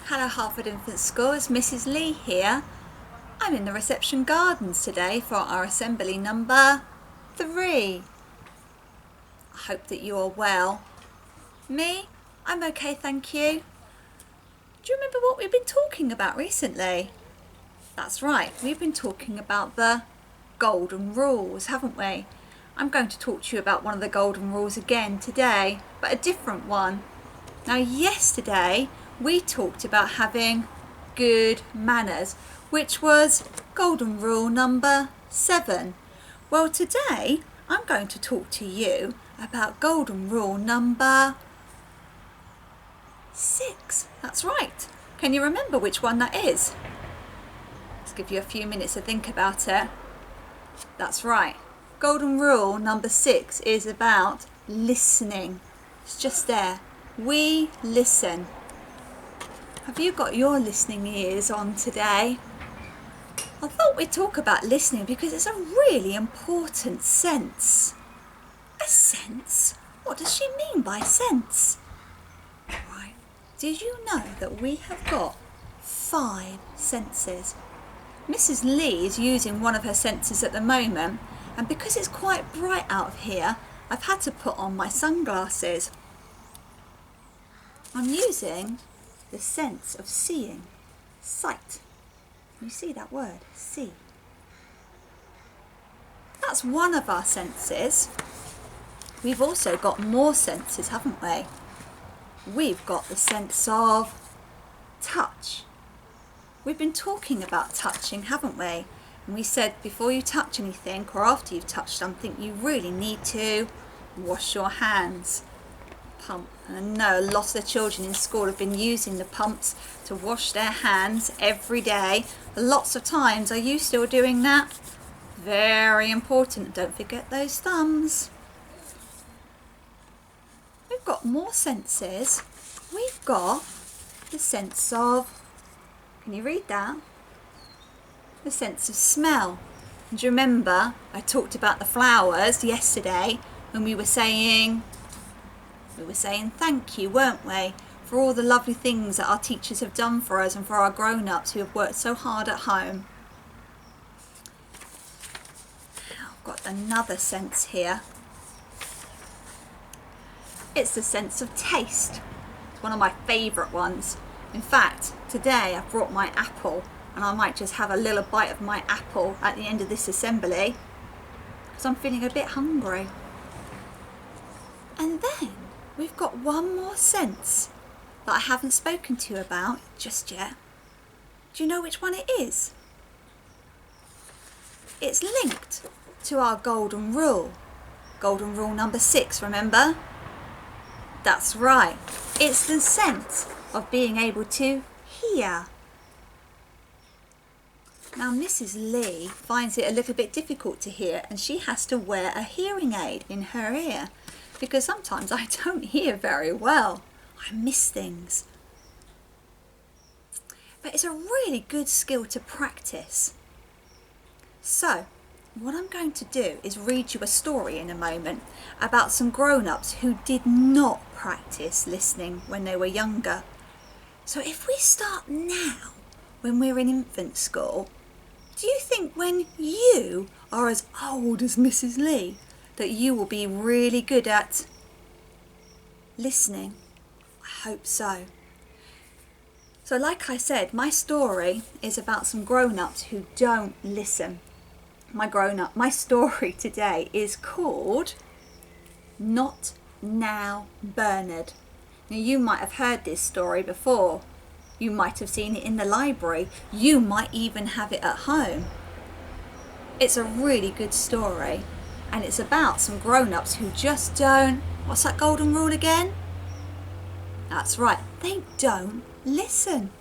Hello Hartford Infant School, it's Mrs. Lee here. I'm in the reception gardens today for our assembly number 3. I hope that you are well. Me? I'm okay, thank you. Do you remember what we've been talking about recently? That's right, we've been talking about the golden rules, haven't we? I'm going to talk to you about one of the golden rules again today, but a different one. Now yesterday we talked about having good manners, which was golden rule number 7. Well, today I'm going to talk to you about golden rule number 6. That's right. Can you remember which one that is? Let's give you a few minutes to think about it. That's right. Golden rule number 6 is about listening. It's just there. We listen. Have you got your listening ears on today? I thought we'd talk about listening because it's a really important sense. A sense? What does she mean by sense? Right. Did you know that we have got 5 senses? Mrs. Lee is using one of her senses at the moment, and because it's quite bright out of here, I've had to put on my sunglasses. I'm using the sense of seeing, sight. Can you see that word? See. That's one of our senses. We've also got more senses, haven't we? We've got the sense of touch. We've been talking about touching, haven't we? And we said before you touch anything or after you've touched something, you really need to wash your hands. Pump. And I know a lot of the children in school have been using the pumps to wash their hands every day. Lots of times. Are you still doing that? Very important. Don't forget those thumbs. We've got more senses. We've got the sense of, can you read that? The sense of smell. And do you remember I talked about the flowers yesterday when we were saying thank you, weren't we, for all the lovely things that our teachers have done for us and for our grown-ups who have worked so hard at home. I've got another sense here. It's the sense of taste. It's one of my favourite ones. In fact, today I've brought my apple and I might just have a little bite of my apple at the end of this assembly because I'm feeling a bit hungry. And then we've got one more sense that I haven't spoken to you about just yet. Do you know which one it is? It's linked to our golden rule. Golden rule number 6, remember? That's right. It's the sense of being able to hear. Now Mrs. Lee finds it a little bit difficult to hear and she has to wear a hearing aid in her ear because sometimes I don't hear very well. I miss things. But it's a really good skill to practice. So what I'm going to do is read you a story in a moment about some grown-ups who did not practice listening when they were younger. So if we start now, when we're in infant school, do you think when you are as old as Mrs. Lee that you will be really good at listening? I hope so. So like I said, my story is about some grown-ups who don't listen. My story today is called Not Now Bernard. Now you might have heard this story before. You might have seen it in the library. You might even have it at home. It's a really good story and it's about some grown-ups who just don't, what's that golden rule again? That's right, they don't listen.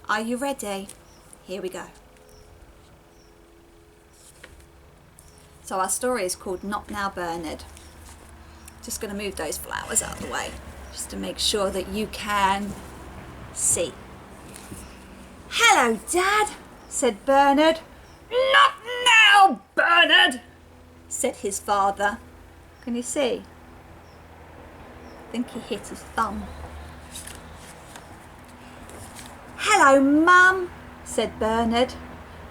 Are you ready? Here we go. So our story is called Not Now Bernard. Just going to move those flowers out of the way just to make sure that you can see. Hello, Dad, said Bernard. Not now, Bernard, said his father. Can you see? I think he hit his thumb. "Hello, Mum," said Bernard.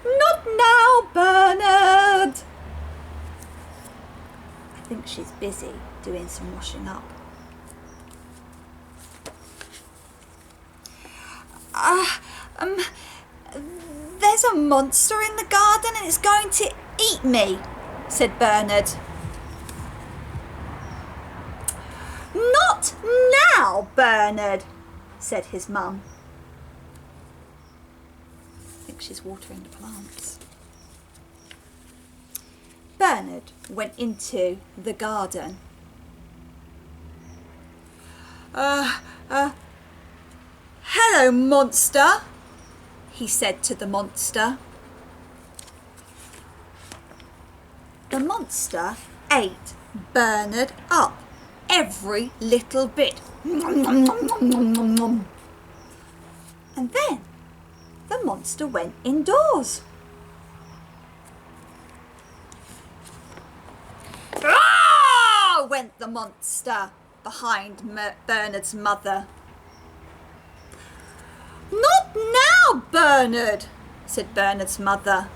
"Not now, Bernard." I think she's busy doing some washing up. There's a monster in the garden and it's going to eat me, said Bernard. "Not now, Bernard," said his mum. I think she's watering the plants. Bernard went into the garden. "Hello, monster," he said to the monster. The monster ate Bernard up, every little bit. And then the monster went indoors. "Ah!" went the monster behind Bernard's mother. "Not now, Bernard," said Bernard's mother.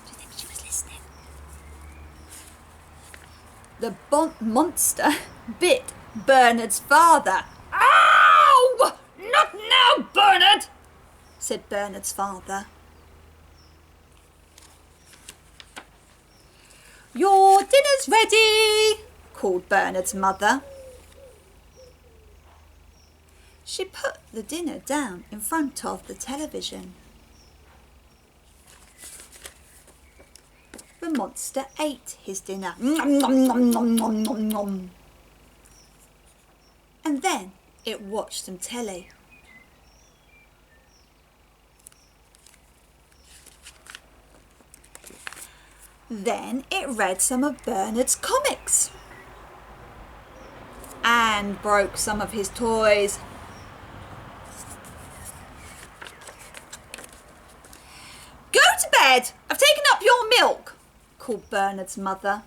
Do you think she was listening? The monster bit Bernard's father. "Ow! Not now, Bernard," said Bernard's father. "Your dinner's ready," called Bernard's mother. She put the dinner down in front of the television. The monster ate his dinner. Nom, nom, nom, nom, nom, nom, nom. And then it watched some telly. Then it read some of Bernard's comics and broke some of his toys. "Go to bed! I've taken up your milk," called Bernard's mother.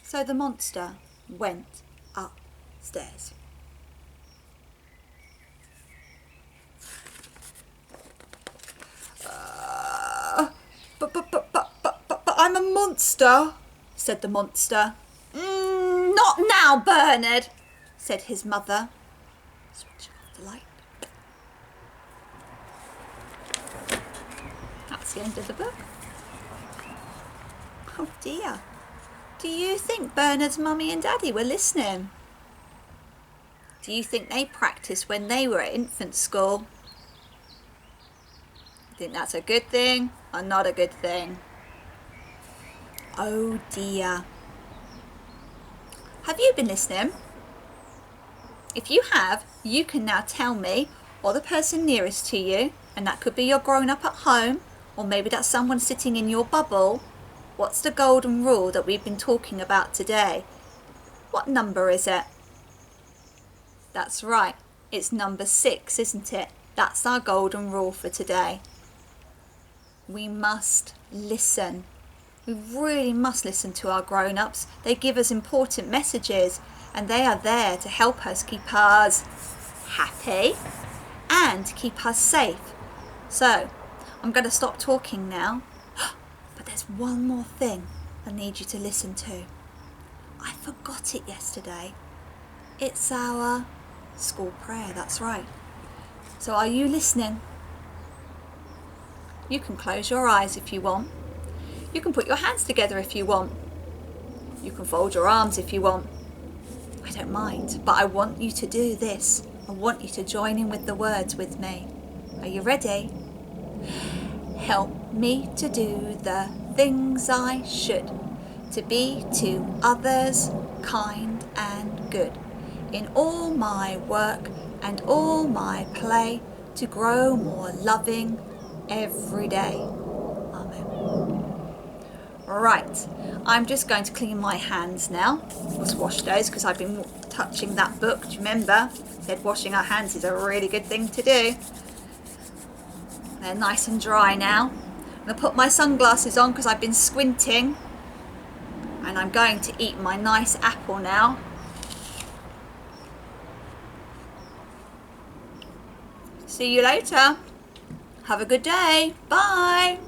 So the monster went upstairs. But I'm a monster," said the monster. Not now, Bernard," said his mother, switching off the light. That's the end of the book. Oh dear. Do you think Bernard's mummy and daddy were listening? Do you think they practiced when they were at infant school? Think that's a good thing or not a good thing? Oh dear. Have you been listening? If you have, you can now tell me or the person nearest to you, and that could be your grown up at home, or maybe that's someone sitting in your bubble. What's the golden rule that we've been talking about today? What number is it? That's right, it's number 6, isn't it? That's our golden rule for today. We must listen. We really must listen to our grown-ups. They give us important messages and they are there to help us keep us happy and keep us safe. So, I'm going to stop talking now. But there's one more thing I need you to listen to. I forgot it yesterday. It's our school prayer, that's right. So are you listening? You can close your eyes if you want. You can put your hands together if you want. You can fold your arms if you want. I don't mind, but I want you to do this. I want you to join in with the words with me. Are you ready? Help me to do the things I should, to be to others kind and good, in all my work and all my play, to grow more loving every day. Amen. Right, I'm just going to clean my hands now. Let's wash those because I've been touching that book. Do you remember? I said washing our hands is a really good thing to do. They're nice and dry now. I'm going to put my sunglasses on because I've been squinting. And I'm going to eat my nice apple now. See you later. Have a good day. Bye.